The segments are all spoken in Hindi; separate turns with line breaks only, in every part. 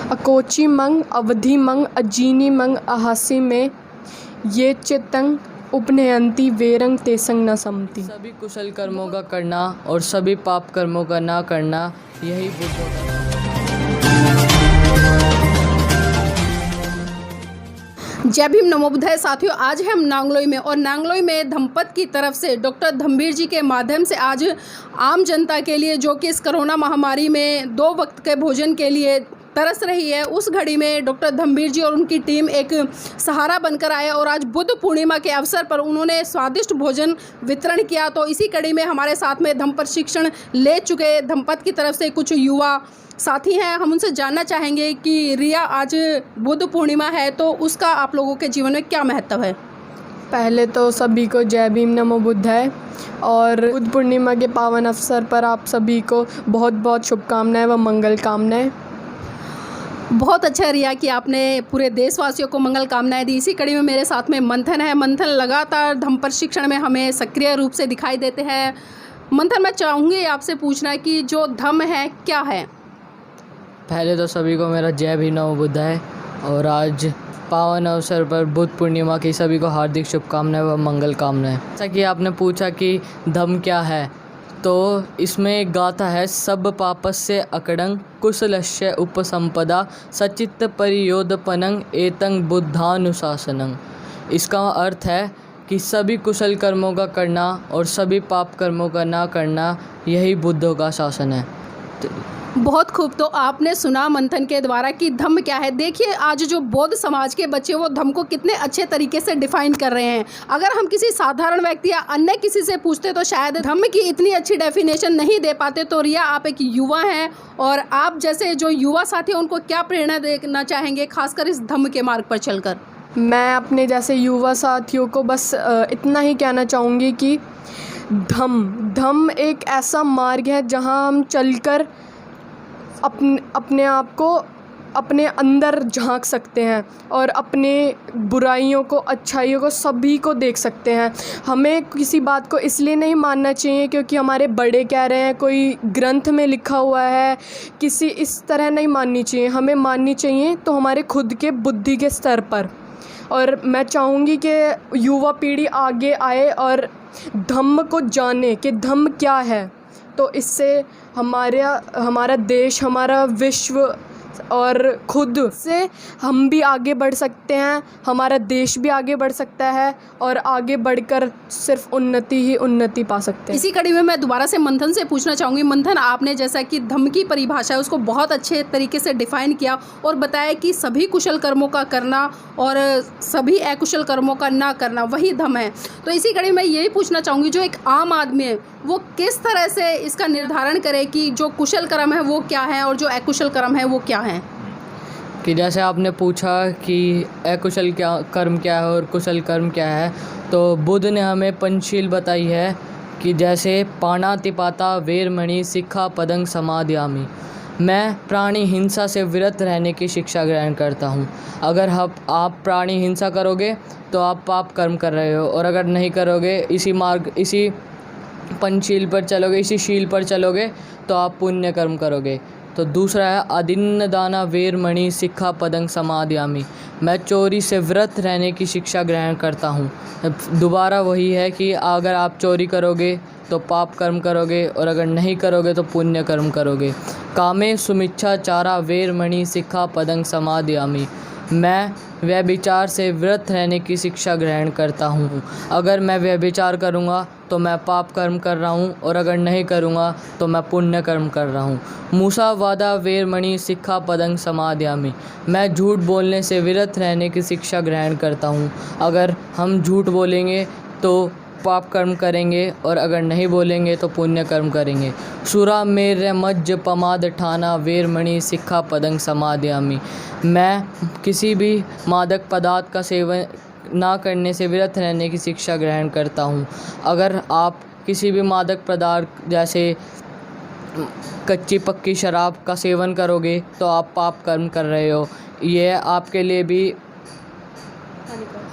अकोचिमंग अवधिमंग अजीनिमंग अहासि में ये चित्तंग उपनयंती वेरंग तेसंग न समति।
सभी कुशल कर्मों का करना और सभी पाप कर्मों का ना करना, यही बुद्धों का।
जय भीम, नमो बुद्धाय। साथियों, आज हम नांगलोई में और नांगलोई में धम्पत की तरफ से डॉक्टर धम्बीर जी के माध्यम से आज आम जनता के लिए, जो कि इस कोरोना महामारी में 2 वक्त के भोजन के लिए तरस रही है, उस घड़ी में डॉक्टर धम्बीर जी और उनकी टीम एक सहारा बनकर आए और आज बुद्ध पूर्णिमा के अवसर पर उन्होंने स्वादिष्ट भोजन वितरण किया। तो इसी कड़ी में हमारे साथ में धम्म प्रशिक्षण ले चुके धम्पत की तरफ से कुछ युवा साथी हैं। हम उनसे जानना चाहेंगे कि रिया, आज बुद्ध पूर्णिमा है तो उसका आप लोगों के जीवन में क्या महत्व है?
पहले तो सभी को जय भीम, नमो बुद्धाय। और बुद्ध पूर्णिमा के पावन अवसर पर आप सभी को बहुत बहुत शुभकामनाएं व मंगल कामनाएं।
बहुत अच्छा रिया कि आपने पूरे देशवासियों को मंगल कामनाएं दी। इसी कड़ी में मेरे साथ में मंथन है। मंथन लगातार धम्म प्रशिक्षण में हमें सक्रिय रूप से दिखाई देते हैं। मंथन, मैं चाहूँगी आपसे पूछना कि जो धम्म है क्या है?
पहले तो सभी को मेरा जय भीम, नमो बुद्धाय। और आज पावन अवसर पर बुद्ध पूर्णिमा की सभी को हार्दिक शुभकामनाएं व मंगल कामनाएं। जैसा कि आपने पूछा कि धम्म क्या है, तो इसमें एक गाथा है, सब पापस्य अकडंग कुशलस्य उपसंपदा सचित्त परियोधपनंग एतंग बुद्धानुशासनंग। इसका अर्थ है कि सभी कुशल कर्मों का करना और सभी पाप कर्मों का ना करना, यही बुद्धों का शासन है।
बहुत खूब। तो आपने सुना मंथन के द्वारा कि धम्म क्या है। देखिए, आज जो बौद्ध समाज के बच्चे वो धम्म को कितने अच्छे तरीके से डिफाइन कर रहे हैं। अगर हम किसी साधारण व्यक्ति या अन्य किसी से पूछते तो शायद धम्म की इतनी अच्छी डेफिनेशन नहीं दे पाते। तो रिया, आप एक युवा हैं और आप जैसे जो युवा साथी हैं उनको क्या प्रेरणा देना चाहेंगे, खासकर इस धम्म के मार्ग पर चलकर?
मैं अपने जैसे युवा साथियों को बस इतना ही कहना चाहूँगी कि धम्म एक ऐसा मार्ग है जहाँ हम चलकर अपने आप को अपने अंदर झांक सकते हैं और अपने बुराइयों को, अच्छाइयों को, सभी को देख सकते हैं। हमें किसी बात को इसलिए नहीं मानना चाहिए क्योंकि हमारे बड़े कह रहे हैं, कोई ग्रंथ में लिखा हुआ है, किसी इस तरह नहीं माननी चाहिए। हमें माननी चाहिए तो हमारे खुद के बुद्धि के स्तर पर। और मैं चाहूँगी कि युवा पीढ़ी आगे आए और धम्म को जाने कि धम्म क्या है। तो इससे हमारा देश, हमारा विश्व और खुद से हम भी आगे बढ़ सकते हैं, हमारा देश भी आगे बढ़ सकता है और आगे बढ़कर सिर्फ उन्नति ही उन्नति पा सकते हैं।
इसी कड़ी में मैं दोबारा से मंथन से पूछना चाहूँगी। मंथन, आपने जैसा कि धम्म की परिभाषा है उसको बहुत अच्छे तरीके से डिफाइन किया और बताया कि सभी कुशल कर्मों का करना और सभी अकुशल कर्मों का ना करना, वही धम्म है। तो इसी कड़ी में यही पूछना चाहूँगी, जो एक आम आदमी है वो किस तरह से इसका निर्धारण करे कि जो कुशल कर्म है वो क्या है और जो अकुशल कर्म है वो क्या है?
कि जैसे आपने पूछा कि अकुशल कर्म क्या है और कुशल कर्म क्या है, तो बुद्ध ने हमें पंचशील बताई है कि जैसे पाणातिपाता वेरमणि सिक्खा पदंग समादयामि। मैं प्राणी हिंसा से विरत रहने की शिक्षा ग्रहण करता हूँ। अगर आप प्राणी हिंसा करोगे तो आप पाप कर्म कर रहे हो, और अगर नहीं करोगे, इसी पंचशील पर चलोगे, इसी शील पर चलोगे, तो आप पुण्य कर्म करोगे। तो दूसरा है अदिन्न दाना वेरमणि सिक्खा पदंग समादयामि। मैं चोरी से व्रत रहने की शिक्षा ग्रहण करता हूँ। दोबारा वही है कि अगर आप चोरी करोगे तो पाप कर्म करोगे, और अगर नहीं करोगे तो पुण्य कर्म करोगे। कामे सुमिच्छाचारा वेरमणि सिक्खा पदंग समादयामि। मैं व्यभिचार से व्रत रहने की शिक्षा ग्रहण करता हूँ। अगर मैं व्यभिचार करूँगा तो मैं पाप कर्म कर रहा हूँ, और अगर नहीं करूँगा तो मैं पुण्य कर्म कर रहा हूँ। मूसावादा वेरमणि सिक्खा पदंग समादयामि। मैं झूठ बोलने से विरत रहने की शिक्षा ग्रहण करता हूँ। अगर हम झूठ बोलेंगे तो पाप कर्म करेंगे, और अगर नहीं बोलेंगे तो पुण्य कर्म करेंगे। सुरा मेर मज्ज पमाद ठाना वेरमणि सिक्खा पदंग समादयामि। मैं किसी भी मादक पदार्थ का सेवन ना करने से विरत रहने की शिक्षा ग्रहण करता हूँ। अगर आप किसी भी मादक पदार्थ जैसे कच्ची पक्की शराब का सेवन करोगे तो आप पाप कर्म कर रहे हो। ये आपके लिए भी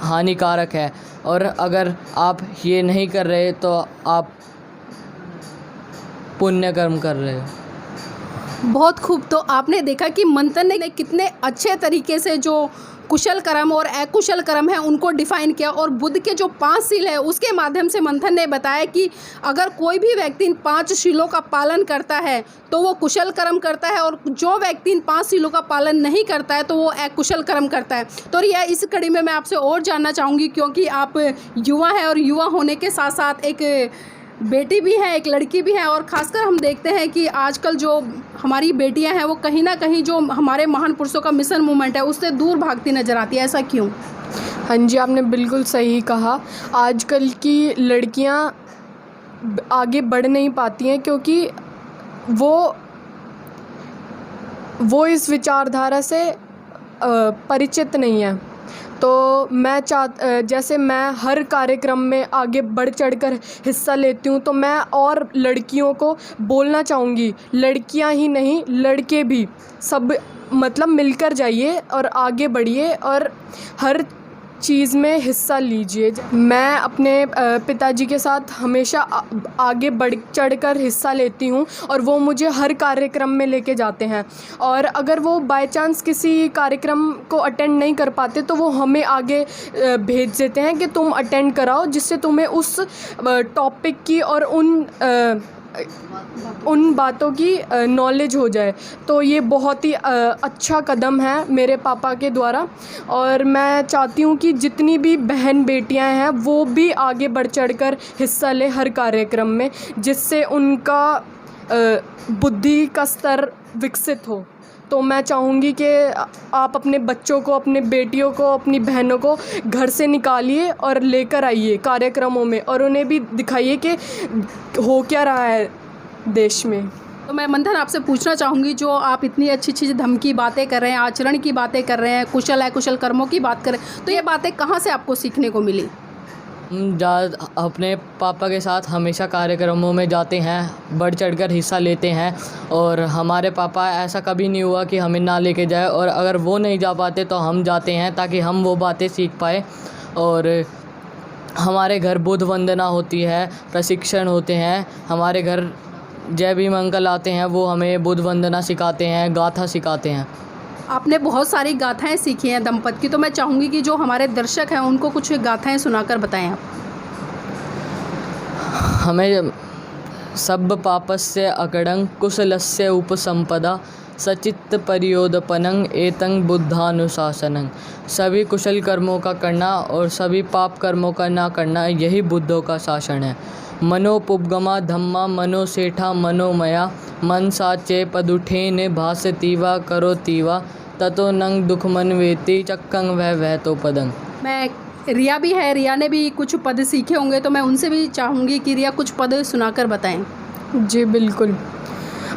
हानिकारक है, और अगर आप ये नहीं कर रहे तो आप पुण्य कर्म कर रहे हो।
बहुत खूब। तो आपने देखा कि मंथन ने कितने अच्छे तरीके से जो कुशल कर्म और अकुशल कर्म है उनको डिफाइन किया, और बुद्ध के जो 5 शील है उसके माध्यम से मंथन ने बताया कि अगर कोई भी व्यक्ति इन 5 शीलों का पालन करता है तो वो कुशल कर्म करता है, और जो व्यक्ति इन 5 शीलों का पालन नहीं करता है तो वो अकुशल कर्म करता है। तो रिया, इस कड़ी में मैं आपसे और जानना चाहूँगी, क्योंकि आप युवा हैं और युवा होने के साथ साथ एक बेटी भी है, एक लड़की भी है, और ख़ासकर हम देखते हैं कि आजकल जो हमारी बेटियां हैं वो कहीं ना कहीं जो हमारे महान पुरुषों का मिशन मूवमेंट है उससे दूर भागती नज़र आती है। ऐसा क्यों?
हाँ जी, आपने बिल्कुल सही कहा। आजकल की लड़कियां आगे बढ़ नहीं पाती हैं क्योंकि वो इस विचारधारा से परिचित नहीं है। तो जैसे मैं हर कार्यक्रम में आगे बढ़ चढ़कर हिस्सा लेती हूँ, तो मैं और लड़कियों को बोलना चाहूँगी, लड़कियाँ ही नहीं लड़के भी, सब मतलब मिलकर जाइए और आगे बढ़िए और हर चीज़ में हिस्सा लीजिए। मैं अपने पिताजी के साथ हमेशा आगे बढ़ चढ़कर हिस्सा लेती हूँ और वो मुझे हर कार्यक्रम में लेके जाते हैं, और अगर वो बाय चांस किसी कार्यक्रम को अटेंड नहीं कर पाते तो वो हमें आगे भेज देते हैं कि तुम अटेंड कराओ, जिससे तुम्हें उस टॉपिक की और उन बातों की नॉलेज हो जाए। तो ये बहुत ही अच्छा कदम है मेरे पापा के द्वारा, और मैं चाहती हूँ कि जितनी भी बहन बेटियाँ हैं वो भी आगे बढ़ चढ़कर हिस्सा लें हर कार्यक्रम में, जिससे उनका बुद्धि का स्तर विकसित हो। तो मैं चाहूँगी कि आप अपने बच्चों को, अपने बेटियों को, अपनी बहनों को घर से निकालिए और लेकर आइए कार्यक्रमों में, और उन्हें भी दिखाइए कि हो क्या रहा है देश में।
तो मैं मंथन आपसे पूछना चाहूँगी, जो आप इतनी अच्छी अच्छी धम्म की बातें कर रहे हैं, आचरण की बातें कर रहे हैं, कुशल अकुशल कर्मों की बात कर रहे हैं, तो ये बातें कहाँ से आपको सीखने को मिली?
अपने पापा के साथ हमेशा कार्यक्रमों में जाते हैं, बढ़ चढ़कर हिस्सा लेते हैं, और हमारे पापा ऐसा कभी नहीं हुआ कि हमें ना लेके जाए, और अगर वो नहीं जा पाते तो हम जाते हैं ताकि हम वो बातें सीख पाए। और हमारे घर बुद्ध वंदना होती है, प्रशिक्षण होते हैं। हमारे घर जय भीम अंकल आते हैं, वो हमें बुद्ध वंदना सिखाते हैं, गाथा सिखाते हैं।
आपने बहुत सारी गाथाएं सीखी हैं दंपत की, तो मैं चाहूँगी कि जो हमारे दर्शक हैं उनको कुछ गाथाएं सुनाकर बताएं आप।
हमें सब पापस्य अकडंग कुशलस्य उपसंपदा सचित्त परियोदपनं एतं बुद्धानुशासनं। सभी कुशल कर्मों का करना और सभी पाप कर्मों का ना करना, यही बुद्धों का शासन है। मनोपुपगमा धम्मा मनोसेठा मनोमया मन साचे पदुठेन भासतीवा करोतीवा ततो नंग दुखमन वेति चक्कंग वह तो पदंग।
मैं रिया भी है, रिया ने भी कुछ पद सीखे होंगे, तो मैं उनसे भी चाहूँगी कि रिया कुछ पद सुनाकर बताएं।
जी बिल्कुल।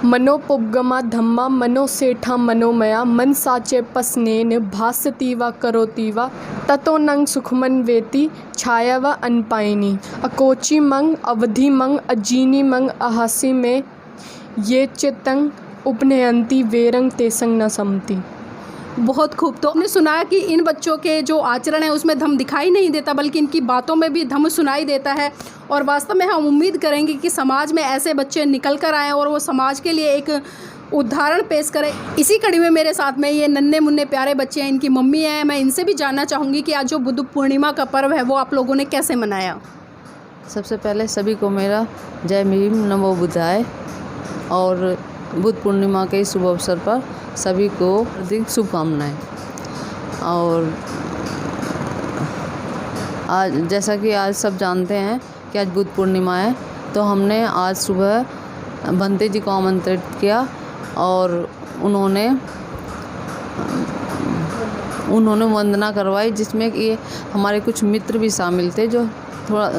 मनोपुपगमा धम्मा मनोसेठा मनोमया मन साचे पसनेन भासतीवा करोतीवा ततो नंग सुखमन वेति छाया व अनपायनी अकोची मंग अवधि मंग अजीनी मंग अहासी में ये चित्तंग उपनयंती वेरंग तेसंग न समती।
बहुत खूब। तो हमने सुना कि इन बच्चों के जो आचरण है उसमें धम्म दिखाई नहीं देता, बल्कि इनकी बातों में भी धम्म सुनाई देता है, और वास्तव में हम उम्मीद करेंगे कि समाज में ऐसे बच्चे निकल कर आएँ और वो समाज के लिए एक उदाहरण पेश करें। इसी कड़ी में मेरे साथ में ये नन्हे मुन्ने प्यारे बच्चे हैं, इनकी मम्मी हैं। मैं इनसे भी जानना चाहूँगी कि आज जो बुद्ध पूर्णिमा का पर्व है वो आप लोगों ने कैसे मनाया।
सबसे पहले सभी को मेरा जय भीम नमो बुद्धाय, और बुद्ध पूर्णिमा के शुभ अवसर पर सभी को हार्दिक शुभकामनाएं। और आज जैसा कि आज सब जानते हैं कि आज बुद्ध पूर्णिमा है, तो हमने आज सुबह भंते जी को आमंत्रित किया, और उन्होंने वंदना करवाई, जिसमें कि हमारे कुछ मित्र भी शामिल थे, जो थोड़ा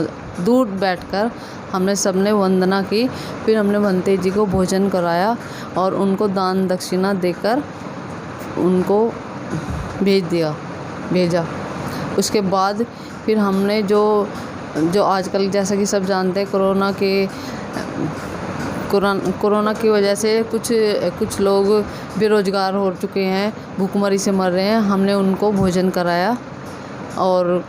दूर बैठकर हमने सबने वंदना की। फिर हमने भंते जी को भोजन कराया और उनको दान दक्षिणा देकर उनको भेजा। उसके बाद फिर हमने जो आजकल जैसा कि सब जानते हैं कोरोना की वजह से कुछ लोग बेरोज़गार हो चुके हैं, भूखमरी से मर रहे हैं। हमने उनको भोजन कराया और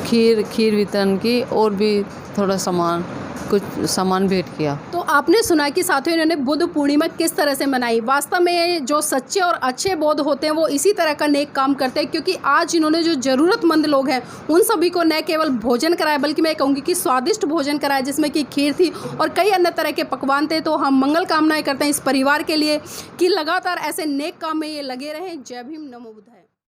खीर वितरण की, और भी थोड़ा सामान कुछ सामान भेंट किया।
तो आपने सुना कि साथियों इन्होंने बुद्ध पूर्णिमा किस तरह से मनाई। वास्तव में जो सच्चे और अच्छे बौद्ध होते हैं वो इसी तरह का नेक काम करते हैं, क्योंकि आज इन्होंने जो ज़रूरतमंद लोग हैं उन सभी को न केवल भोजन कराया बल्कि मैं कहूँगी कि स्वादिष्ट भोजन कराया, जिसमें कि खीर थी और कई अन्य तरह के पकवान थे। तो हम मंगल कामनाएं करते हैं इस परिवार के लिए कि लगातार ऐसे नेक काम में ये लगे रहें। जय भीम, नमो बुद्धाय।